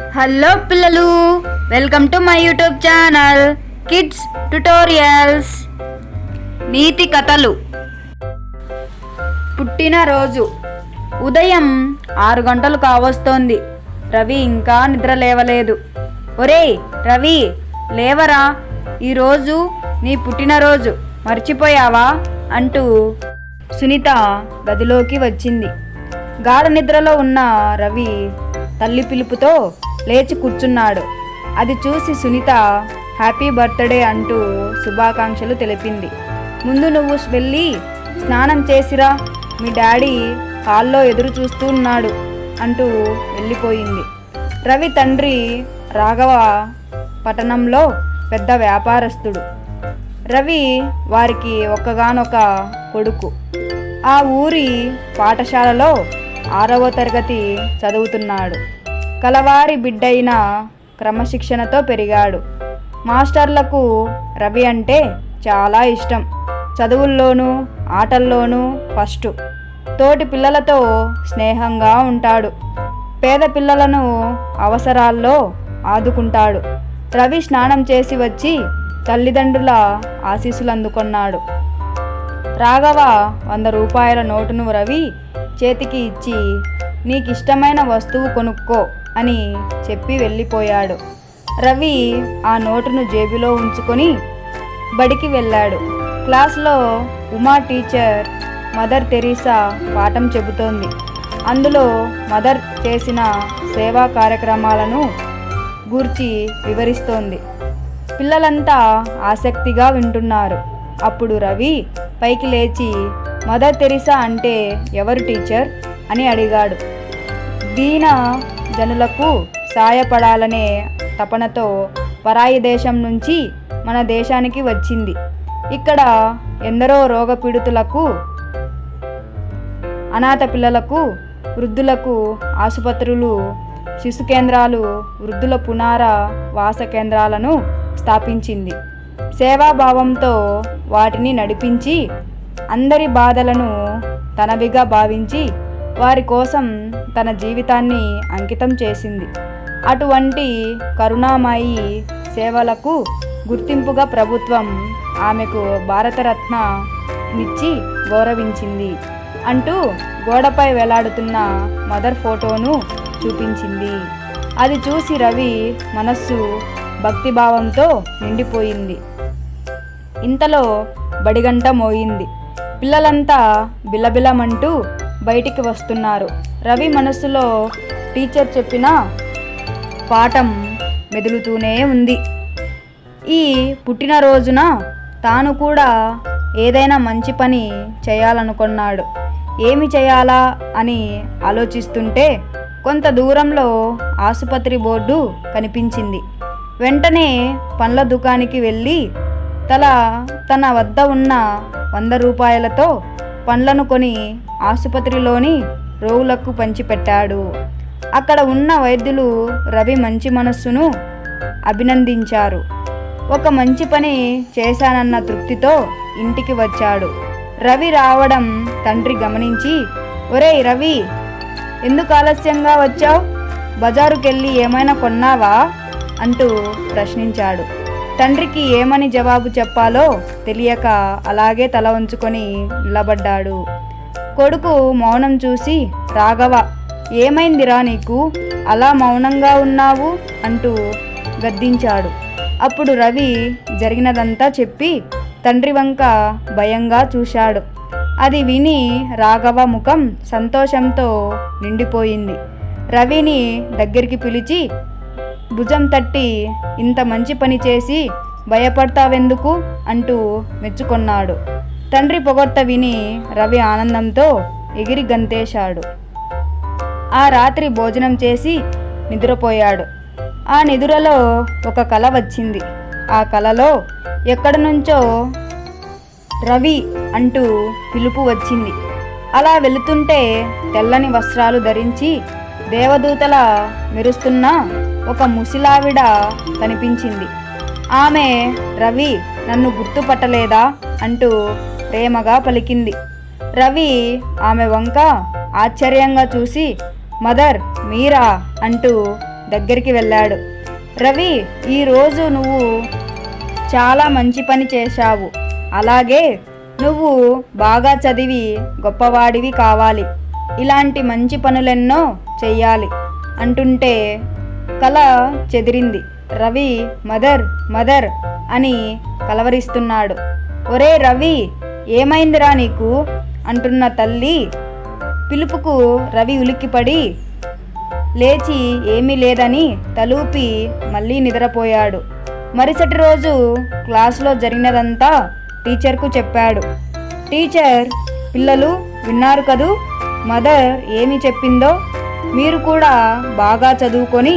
Hello పిల్లలు, welcome to my YouTube channel kids tutorials. నీతి కథలు. పుట్టినరోజు. ఉదయం 6 గంటలు కావస్తోంది. రవి ఇంకా నిద్ర లేవలేదు. ఒరేయ్ రవి, లేవరా, ఈరోజు నీ పుట్టినరోజు, మర్చిపోయావా అంటూ సునీత గదిలోకి వచ్చింది. గాఢ నిద్రలో ఉన్న రవి తల్లి పిలుపుతో లేచి కూర్చున్నాడు. అది చూసి సునీత హ్యాపీ బర్త్డే అంటూ శుభాకాంక్షలు తెలిపింది. ముందు నువ్వు వెళ్ళి స్నానం చేసిరా, మీ డాడీ హాల్లో ఎదురు చూస్తూ ఉన్నాడు అంటూ వెళ్ళిపోయింది. రవి తండ్రి రాఘవ పట్టణంలో పెద్ద వ్యాపారస్తుడు. రవి వారికి ఒక్కగానొక కొడుకు. ఆ ఊరి పాఠశాలలో 6వ తరగతి చదువుతున్నాడు. కలవారి బిడ్డైన క్రమశిక్షణతో పెరిగాడు. మాస్టర్లకు రవి అంటే చాలా ఇష్టం. చదువుల్లోనూ ఆటల్లోనూ ఫస్ట్. తోటి పిల్లలతో స్నేహంగా ఉంటాడు. పేద పిల్లలను అవసరాల్లో ఆదుకుంటాడు. రవి స్నానం చేసి వచ్చి తల్లిదండ్రుల ఆశీస్సులు అందుకున్నాడు. రాఘవ 100 రూపాయల నోటును రవి చేతికి ఇచ్చి, నీకిష్టమైన వస్తువు కొనుక్కో అని చెప్పి వెళ్ళిపోయాడు. రవి ఆ నోటును జేబులో ఉంచుకొని బడికి వెళ్ళాడు. క్లాస్లో ఉమా టీచర్ మదర్ తెరీసా పాఠం చెబుతోంది. అందులో మదర్ చేసిన సేవా కార్యక్రమాలను గూర్చి వివరిస్తోంది. పిల్లలంతా ఆసక్తిగా వింటున్నారు. అప్పుడు రవి పైకి లేచి, మదర్ తెరీసా అంటే ఎవరు టీచర్ అని అడిగాడు. దీన జనులకు సాయపడాలనే తపనతో పరాయి దేశం నుంచి మన దేశానికి వచ్చింది. ఇక్కడ ఎందరో రోగపీడితులకు, అనాథ పిల్లలకు, వృద్ధులకు ఆసుపత్రులు, శిశు కేంద్రాలు, వృద్ధుల పునర వాస కేంద్రాలను స్థాపించింది. సేవాభావంతో వాటిని నడిపించి అందరి బాధలను తనవిగా భావించి వారి కోసం తన జీవితాన్ని అంకితం చేసింది. అటువంటి కరుణామయి సేవలకు గుర్తింపుగా ప్రభుత్వం ఆమెకు భారతరత్న ఇచ్చి గౌరవించింది అంటూ గోడపై వేలాడుతున్న మదర్ ఫోటోను చూపించింది. అది చూసి రవి మనస్సు భక్తిభావంతో నిండిపోయింది. ఇంతలో బడిగంట మోయింది. పిల్లలంతా బిలబిలమంటూ బయటికి వస్తున్నారు. రవి మనస్సులో టీచర్ చెప్పిన పాఠం మెదులుతూనే ఉంది. ఈ పుట్టినరోజున తాను కూడా ఏదైనా మంచి పని చేయాలనుకున్నాడు. ఏమి చేయాలా అని ఆలోచిస్తుంటే కొంత దూరంలో ఆసుపత్రి బోర్డు కనిపించింది. వెంటనే పండ్ల దుకాణానికి వెళ్ళి తన వద్ద ఉన్న 100 రూపాయలతో పండ్లను కొని ఆసుపత్రిలోని రోగులకు పంచిపెట్టాడు. అక్కడ ఉన్న వైద్యులు రవి మంచి మనస్సును అభినందించారు. ఒక మంచి పని చేశానన్న తృప్తితో ఇంటికి వచ్చాడు. రవి రావడం తండ్రి గమనించి, ఒరేయ్ రవి, ఎందుకు ఆలస్యంగా వచ్చావు? బజారుకెళ్ళి ఏమైనా కొన్నావా అంటూ ప్రశ్నించాడు. తండ్రికి ఏమని జవాబు చెప్పాలో తెలియక అలాగే తల వంచుకొని నిలబడ్డాడు. కొడుకు మౌనం చూసి, రాఘవ, ఏమైందిరా నీకు, అలా మౌనంగా ఉన్నావు అంటూ గద్దించాడు. అప్పుడు రవి జరిగినదంతా చెప్పి తండ్రి వంక భయంగా చూశాడు. అది విని రాఘవ ముఖం సంతోషంతో నిండిపోయింది. రవిని దగ్గరికి పిలిచి భుజం తట్టి, ఇంత మంచి పని చేసి భయపడతావెందుకు అంటూ మెచ్చుకొన్నాడు. తండ్రి పొగడ్త విని రవి ఆనందంతో ఎగిరి గంతేశాడు. ఆ రాత్రి భోజనం చేసి నిద్రపోయాడు. ఆ నిద్రలో ఒక కల వచ్చింది. ఆ కలలో ఎక్కడి నుంచో రవి అంటూ పిలుపు వచ్చింది. అలా వెళుతుంటే తెల్లని వస్త్రాలు ధరించి దేవదూతల మెరుస్తున్న ఒక ముసిలావిడ కనిపించింది. ఆమె, రవి, నన్ను గుర్తుపట్టలేదా అంటూ ప్రేమగా పలికింది. రవి ఆమె వంక ఆశ్చర్యంగా చూసి, మదర్ మీరా అంటూ దగ్గరికి వెళ్ళాడు. రవి, ఈరోజు నువ్వు చాలా మంచి పని చేశావు. అలాగే నువ్వు బాగా చదివి గొప్పవాడివి కావాలి. ఇలాంటి మంచి పనులెన్నో చెయ్యాలి అంటుంటే కల చెదిరింది. రవి మదర్ మదర్ అని కలవరిస్తున్నాడు. ఒరే రవి, ఏమైందిరా నీకు అంటున్న తల్లి పిలుపుకు రవి ఉలిక్కిపడి లేచి ఏమీ లేదని తలూపి మళ్ళీ నిద్రపోయాడు. మరుసటి రోజు క్లాసులో జరిగినదంతా టీచర్కు చెప్పాడు. టీచర్, పిల్లలు విన్నారు కదూ మదర్ ఏమి చెప్పిందో. మీరు కూడా బాగా చదువుకొని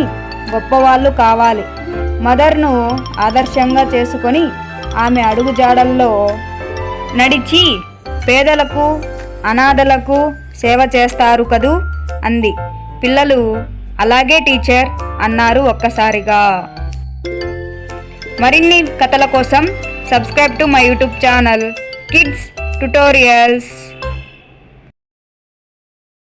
గొప్పవాళ్ళు కావాలి. మదర్ను ఆదర్శంగా చేసుకొని ఆమె అడుగుజాడల్లో నడిచి పేదలకు అనాథలకు సేవ చేస్తారు కదూ అంది. పిల్లలు అలాగే టీచర్ అన్నారు ఒక్కసారిగా. మరిన్ని కథల కోసం subscribe to my YouTube channel kids tutorials.